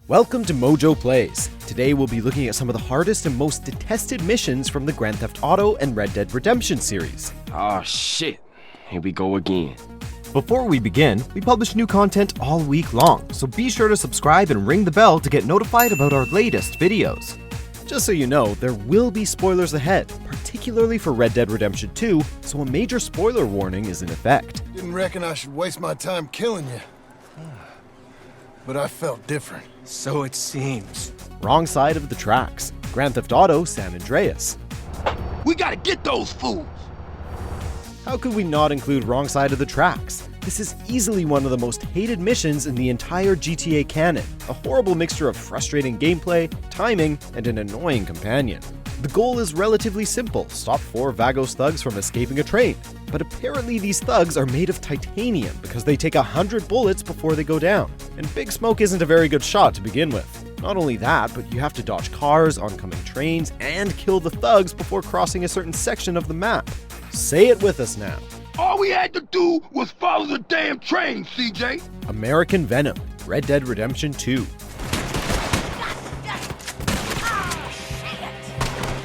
Welcome to MojoPlays. Today we'll be looking at some of the hardest and most detested missions from the Grand Theft Auto and Red Dead Redemption series. Oh shit, here we go again. Before we begin, we publish new content all week long, so be sure to subscribe and ring the bell to get notified about our latest videos. Just so you know, there will be spoilers ahead, particularly for Red Dead Redemption 2, so a major spoiler warning is in effect. Didn't reckon I should waste my time killing you. But I felt different. So it seems. Wrong side of the tracks. Grand Theft Auto San Andreas. We gotta get those fools! How could we not include Wrong Side of the Tracks? This is easily one of the most hated missions in the entire GTA canon, a horrible mixture of frustrating gameplay, timing, and an annoying companion. The goal is relatively simple, stop 4 Vagos thugs from escaping a train. But apparently these thugs are made of titanium because they take 100 bullets before they go down. And Big Smoke isn't a very good shot to begin with. Not only that, but you have to dodge cars, oncoming trains, and kill the thugs before crossing a certain section of the map. Say it with us now. All we had to do was follow the damn train, CJ! American Venom, Red Dead Redemption 2.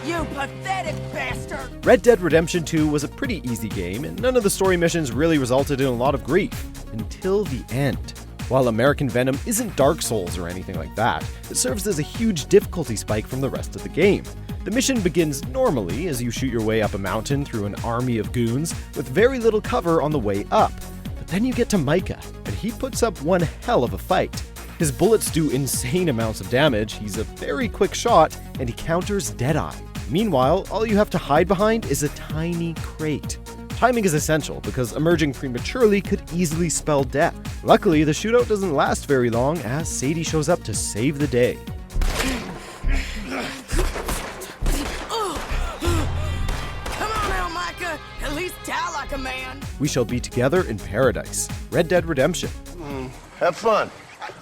You pathetic bastard! Red Dead Redemption 2 was a pretty easy game, and none of the story missions really resulted in a lot of grief. Until the end. While American Venom isn't Dark Souls or anything like that, it serves as a huge difficulty spike from the rest of the game. The mission begins normally as you shoot your way up a mountain through an army of goons, with very little cover on the way up. But then you get to Micah, and he puts up one hell of a fight. His bullets do insane amounts of damage, he's a very quick shot, and he counters Deadeye. Meanwhile, all you have to hide behind is a tiny crate. Timing is essential because emerging prematurely could easily spell death. Luckily, the shootout doesn't last very long as Sadie shows up to save the day. Come on now, Micah! At least die like a man! We shall be together in paradise. Red Dead Redemption. Have fun.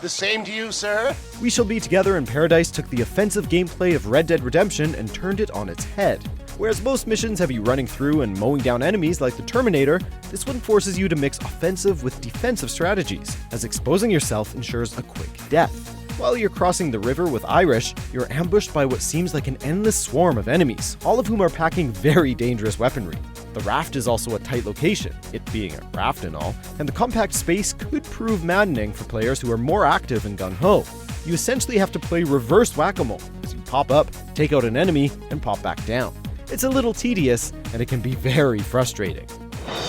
The same to you, sir. We Shall Be Together in Paradise took the offensive gameplay of Red Dead Redemption and turned it on its head. Whereas most missions have you running through and mowing down enemies like the Terminator, this one forces you to mix offensive with defensive strategies, as exposing yourself ensures a quick death. While you're crossing the river with Irish, you're ambushed by what seems like an endless swarm of enemies, all of whom are packing very dangerous weaponry. The raft is also a tight location, it being a raft and all, and the compact space could prove maddening for players who are more active and gung-ho. You essentially have to play reverse whack-a-mole, as you pop up, take out an enemy, and pop back down. It's a little tedious, and it can be very frustrating.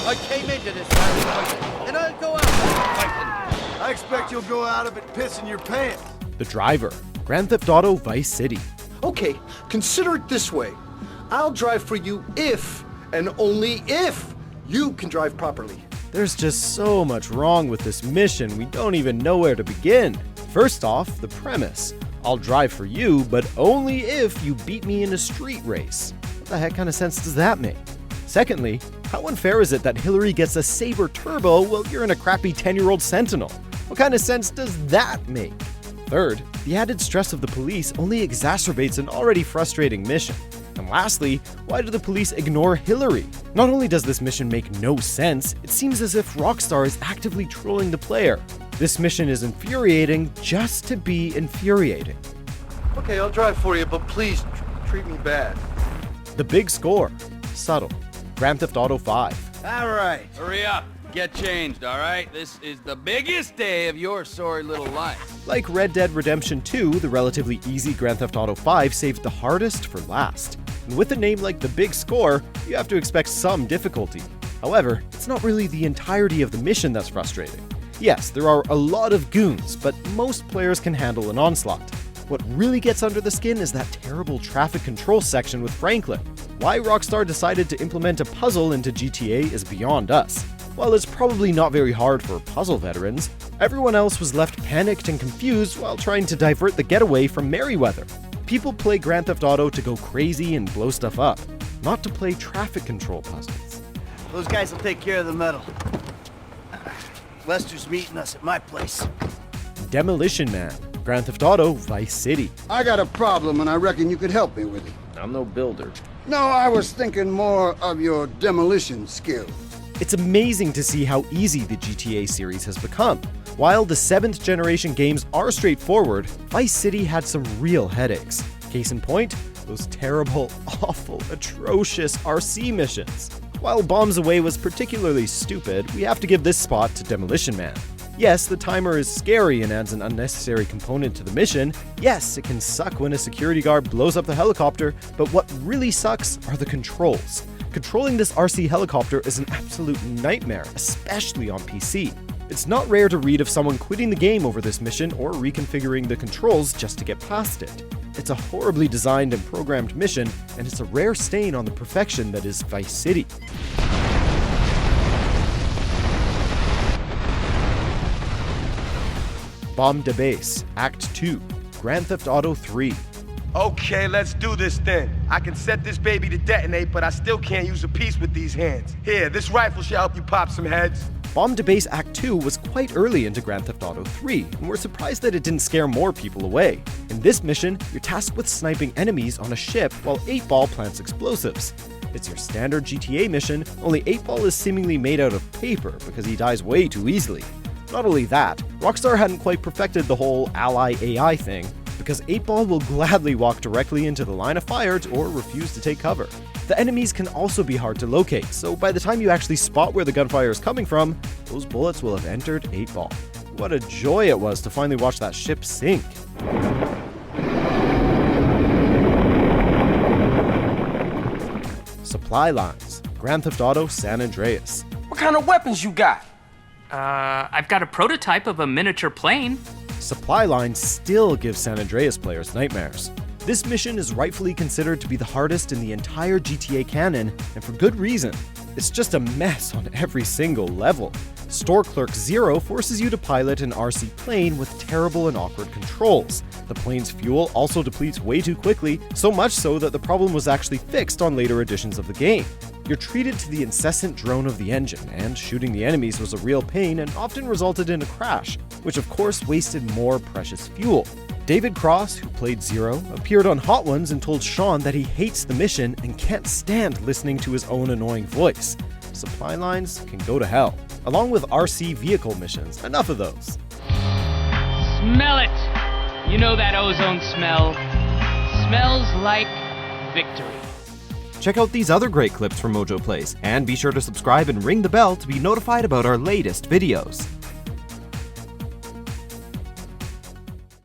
I came into this fighting, and I'll go out fighting. I expect you'll go out of it pissing your pants. The Driver, Grand Theft Auto Vice City. Okay, consider it this way. I'll drive for you if, and only if, you can drive properly. There's just so much wrong with this mission, we don't even know where to begin. First off, the premise. I'll drive for you, but only if you beat me in a street race. What the heck kind of sense does that make? Secondly, how unfair is it that Hillary gets a Sabre Turbo while you're in a crappy 10-year-old Sentinel? What kind of sense does that make? Third, the added stress of the police only exacerbates an already frustrating mission. And lastly, why do the police ignore Hillary? Not only does this mission make no sense, it seems as if Rockstar is actively trolling the player. This mission is infuriating just to be infuriating. Okay, I'll drive for you, but please treat me bad. The Big Score. Subtle. Grand Theft Auto 5. All right, hurry up. Get changed, all right? This is the biggest day of your sorry little life. Like Red Dead Redemption 2, the relatively easy Grand Theft Auto 5 saved the hardest for last. And with a name like The Big Score, you have to expect some difficulty. However, it's not really the entirety of the mission that's frustrating. Yes, there are a lot of goons, but most players can handle an onslaught. What really gets under the skin is that terrible traffic control section with Franklin. Why Rockstar decided to implement a puzzle into GTA is beyond us. While it's probably not very hard for puzzle veterans, everyone else was left panicked and confused while trying to divert the getaway from Merryweather. People play Grand Theft Auto to go crazy and blow stuff up, not to play traffic control puzzles. Those guys will take care of the metal. Lester's meeting us at my place. Demolition Man, Grand Theft Auto Vice City. I got a problem and I reckon you could help me with it. I'm no builder. No, I was thinking more of your demolition skills. It's amazing to see how easy the GTA series has become. While the 7th generation games are straightforward, Vice City had some real headaches. Case in point, those terrible, awful, atrocious RC missions. While Bombs Away was particularly stupid, we have to give this spot to Demolition Man. Yes, the timer is scary and adds an unnecessary component to the mission. Yes, it can suck when a security guard blows up the helicopter, but what really sucks are the controls. Controlling this RC helicopter is an absolute nightmare, especially on PC. It's not rare to read of someone quitting the game over this mission or reconfiguring the controls just to get past it. It's a horribly designed and programmed mission, and it's a rare stain on the perfection that is Vice City. Bomb Debase Act 2, Grand Theft Auto 3. Okay, let's do this then. I can set this baby to detonate, but I still can't use a piece with these hands. Here, this rifle should help you pop some heads. Bomb Debase Act 2 was quite early into Grand Theft Auto 3, and we're surprised that it didn't scare more people away. In this mission, you're tasked with sniping enemies on a ship while 8-Ball plants explosives. It's your standard GTA mission, only 8-Ball is seemingly made out of paper because he dies way too easily. Not only that, Rockstar hadn't quite perfected the whole ally AI thing, because 8-Ball will gladly walk directly into the line of fire or refuse to take cover. The enemies can also be hard to locate, so by the time you actually spot where the gunfire is coming from, those bullets will have entered 8-Ball. What a joy it was to finally watch that ship sink. Supply lines, Grand Theft Auto San Andreas. What kind of weapons you got? I've got a prototype of a miniature plane. Supply lines still give San Andreas players nightmares. This mission is rightfully considered to be the hardest in the entire GTA canon, and for good reason. It's just a mess on every single level. Store Clerk Zero forces you to pilot an RC plane with terrible and awkward controls. The plane's fuel also depletes way too quickly, so much so that the problem was actually fixed on later editions of the game. You're treated to the incessant drone of the engine, and shooting the enemies was a real pain and often resulted in a crash, which of course wasted more precious fuel. David Cross, who played Zero, appeared on Hot Ones and told Sean that he hates the mission and can't stand listening to his own annoying voice. Supply lines can go to hell, along with RC vehicle missions. Enough of those. Smell it! You know that ozone smell. Smells like victory. Check out these other great clips from MojoPlays, and be sure to subscribe and ring the bell to be notified about our latest videos.